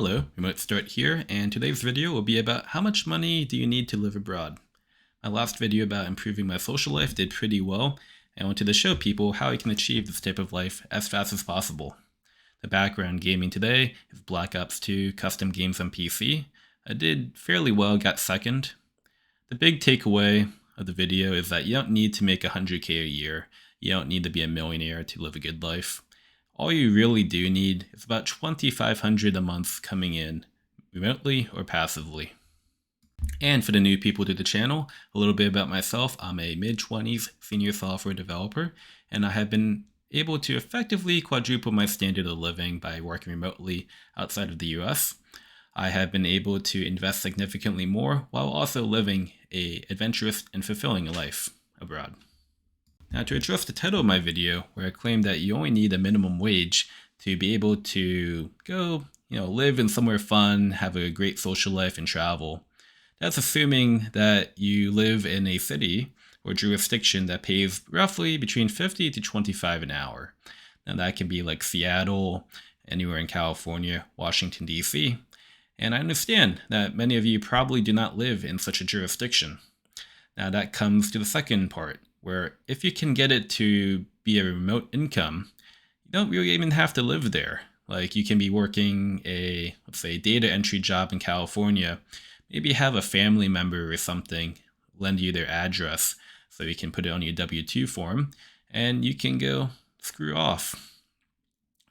Hello, Remote Start here, and today's video will be about how much money do you need to live abroad. My last video about improving my social life did pretty well, and I wanted to show people how you can achieve this type of life as fast as possible. The background gaming today is Black Ops 2 custom games on PC. I did fairly well, got second. The big takeaway of the video is that you don't need to make 100K a year. You don't need to be a millionaire to live a good life. All you really do need is about $2,500 a month coming in, remotely or passively. And for the new people to the channel, a little bit about myself. I'm a mid-20s senior software developer, and I have been able to effectively quadruple my standard of living by working remotely outside of the US. I have been able to invest significantly more while also living an adventurous and fulfilling life abroad. Now, to address the title of my video, where I claim that you only need a minimum wage to be able to go, live in somewhere fun, have a great social life, and travel, that's assuming that you live in a city or jurisdiction that pays roughly between 50 to 25 an hour. Now, that can be like Seattle, anywhere in California, Washington, D.C., and I understand that many of you probably do not live in such a jurisdiction. Now, that comes to the second part, where if you can get it to be a remote income, you don't really even have to live there. Like, you can be working a, let's say, data entry job in California, maybe have a family member or something lend you their address so you can put it on your W-2 form, and you can go screw off.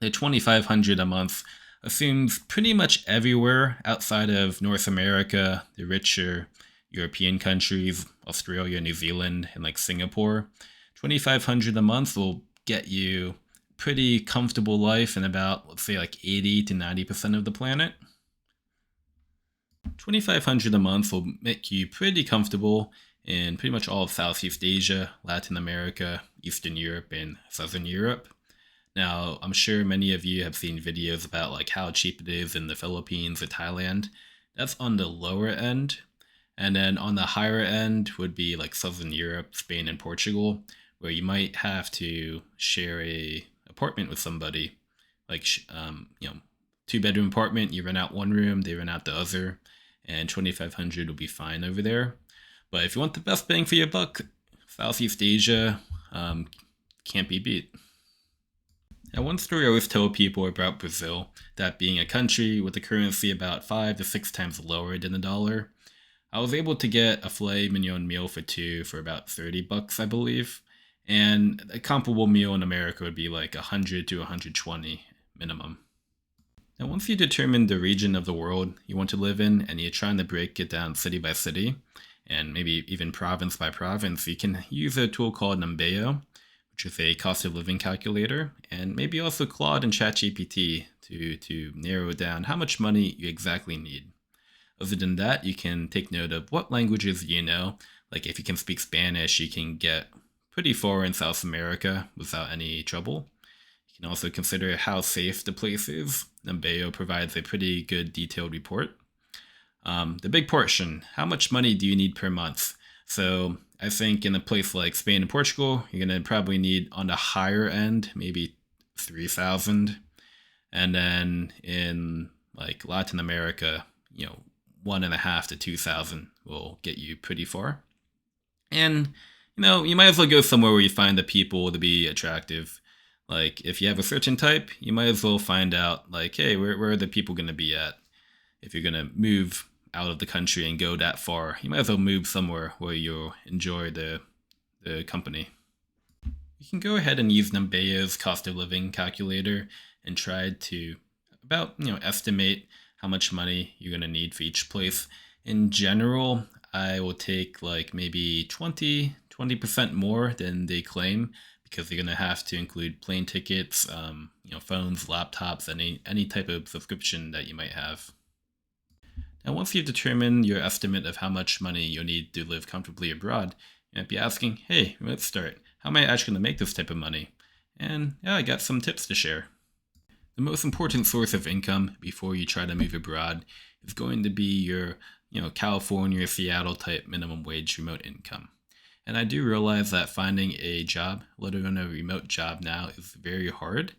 The $2,500 a month assumes pretty much everywhere outside of North America, the richer European countries, Australia, New Zealand, and like Singapore. $2,500 a month will get you pretty comfortable life in about, let's say, like 80 to 90% of the planet. $2,500 a month will make you pretty comfortable in pretty much all of Southeast Asia, Latin America, Eastern Europe, and Southern Europe. Now, I'm sure many of you have seen videos about like how cheap it is in the Philippines or Thailand. That's on the lower end. And then on the higher end would be like Southern Europe, Spain, and Portugal, where you might have to share a apartment with somebody. Like, 2-bedroom apartment, you rent out one room, they rent out the other, and $2,500 will be fine over there. But if you want the best bang for your buck, Southeast Asia can't be beat. Now, one story I always tell people about Brazil, that being a country with a currency about 5 to 6 times lower than the dollar, I was able to get a filet mignon meal for two for about $30, I believe. And a comparable meal in America would be like 100 to 120 minimum. Now, once you determine the region of the world you want to live in and you're trying to break it down city by city and maybe even province by province, you can use a tool called Nomad, which is a cost of living calculator, and maybe also Claude and ChatGPT to narrow down how much money you exactly need. Other than that, you can take note of what languages you know. Like, if you can speak Spanish, you can get pretty far in South America without any trouble. You can also consider how safe the place is. Numbeo provides a pretty good detailed report. The big portion, how much money do you need per month? So I think in a place like Spain and Portugal, you're going to probably need, on the higher end, maybe 3,000. And then in like Latin America, 1.5 to 2,000 will get you pretty far. And, you might as well go somewhere where you find the people to be attractive. Like, if you have a certain type, you might as well find out, like, hey, where are the people going to be at? If you're going to move out of the country and go that far, you might as well move somewhere where you'll enjoy the company. You can go ahead and use Numbeo's cost of living calculator and try to estimate how much money you're going to need for each place. In general, I will take like maybe 20% more than they claim, because they're going to have to include plane tickets, phones, laptops, any type of subscription that you might have. Now, once you've determined your estimate of how much money you'll need to live comfortably abroad, you might be asking, hey, let's start. How am I actually going to make this type of money? And yeah, I got some tips to share. The most important source of income before you try to move abroad is going to be your, California or Seattle type minimum wage remote income. And I do realize that finding a job, let alone a remote job now, is very hard.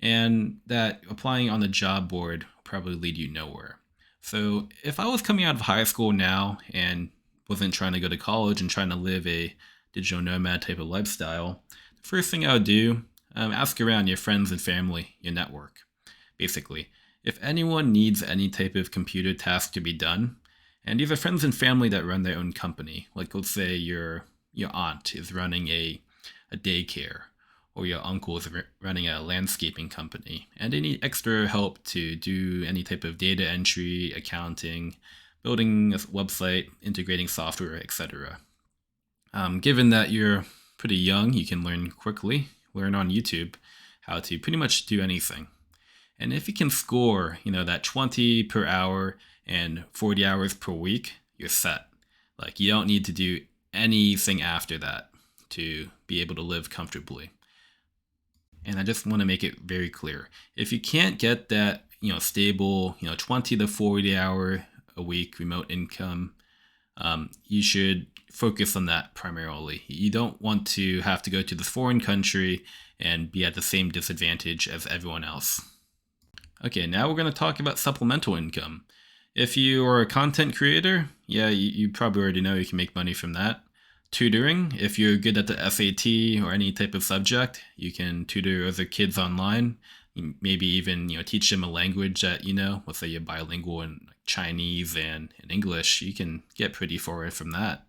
and that applying on the job board will probably lead you nowhere. So if I was coming out of high school now and wasn't trying to go to college and trying to live a digital nomad type of lifestyle, the first thing I would do, ask around your friends and family, your network. Basically, if anyone needs any type of computer task to be done, and you have friends and family that run their own company, like let's say your aunt is running a daycare, or your uncle is running a landscaping company, and they need extra help to do any type of data entry, accounting, building a website, integrating software, etc. Given that you're pretty young, you can learn quickly, learn on YouTube how to pretty much do anything. And if you can score, that 20 per hour and 40 hours per week, you're set. Like you don't need to do anything after that to be able to live comfortably. And I just want to make it very clear. If you can't get that, stable, 20 to 40 hour a week remote income, you should focus on that primarily. You don't want to have to go to this foreign country and be at the same disadvantage as everyone else. Okay, now we're going to talk about supplemental income. If you are a content creator, yeah, you probably already know you can make money from that. Tutoring, if you're good at the SAT or any type of subject, you can tutor other kids online. Maybe even teach them a language that let's say you're bilingual in Chinese and in English. You can get pretty far from that.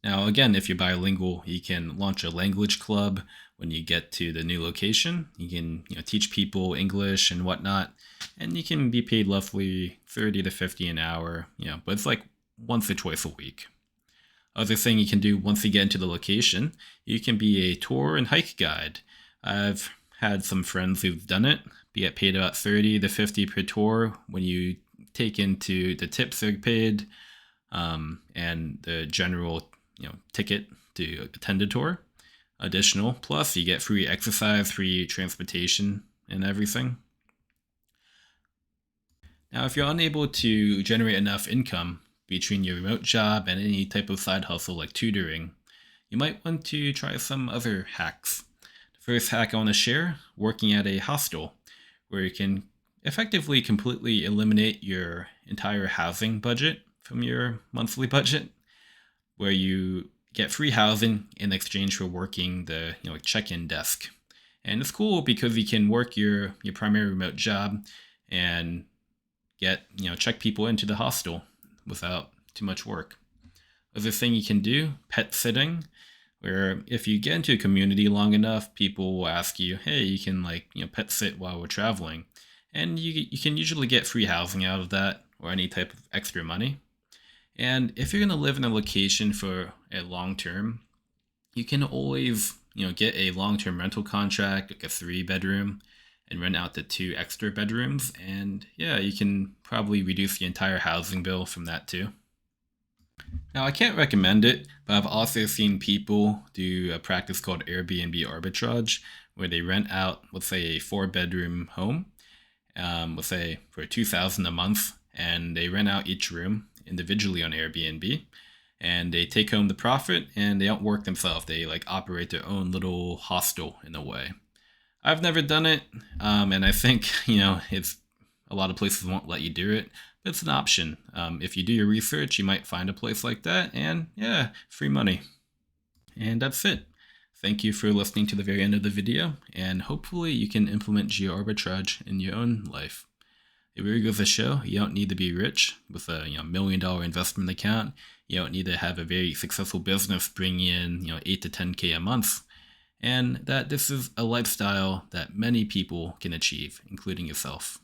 Now, again, if you're bilingual, you can launch a language club when you get to the new location. You can teach people English and whatnot, and you can be paid roughly 30 to 50 an hour, but it's like once or twice a week. Other thing you can do once you get into the location, you can be a tour and hike guide. I've had some friends who've done it. You get paid about 30 to 50 per tour when you take into the tips are paid, and the general ticket to attend a tour. Additional, plus you get free exercise, free transportation, and everything. Now, if you're unable to generate enough income between your remote job and any type of side hustle like tutoring, you might want to try some other hacks. The first hack I want to share, working at a hostel, where you can effectively completely eliminate your entire housing budget from your monthly budget, where you get free housing in exchange for working the check-in desk. And it's cool because you can work your primary remote job and get check people into the hostel without too much work. Other thing you can do, pet sitting, where if you get into a community long enough, people will ask you, hey, you can pet sit while we're traveling, and you can usually get free housing out of that or any type of extra money. And if you're going to live in a location for a long term, you can always get a long-term rental contract, like a 3-bedroom, and rent out the 2 extra bedrooms. And yeah, you can probably reduce the entire housing bill from that too. Now, I can't recommend it, but I've also seen people do a practice called Airbnb arbitrage, where they rent out, let's say, a 4-bedroom home, let's say for $2,000 a month, and they rent out each room individually on Airbnb, and they take home the profit, and they don't work themselves. They operate their own little hostel in a way. I've never done it, and I think it's a lot of places won't let you do it, but it's an option. If you do your research, you might find a place like that, and yeah, free money. And that's it. Thank you for listening to the very end of the video, and hopefully you can implement geo arbitrage in your own life. It really goes to show you don't need to be rich with a $1 million investment account. You don't need to have a very successful business bringing in 8 to 10K a month, and that this is a lifestyle that many people can achieve, including yourself.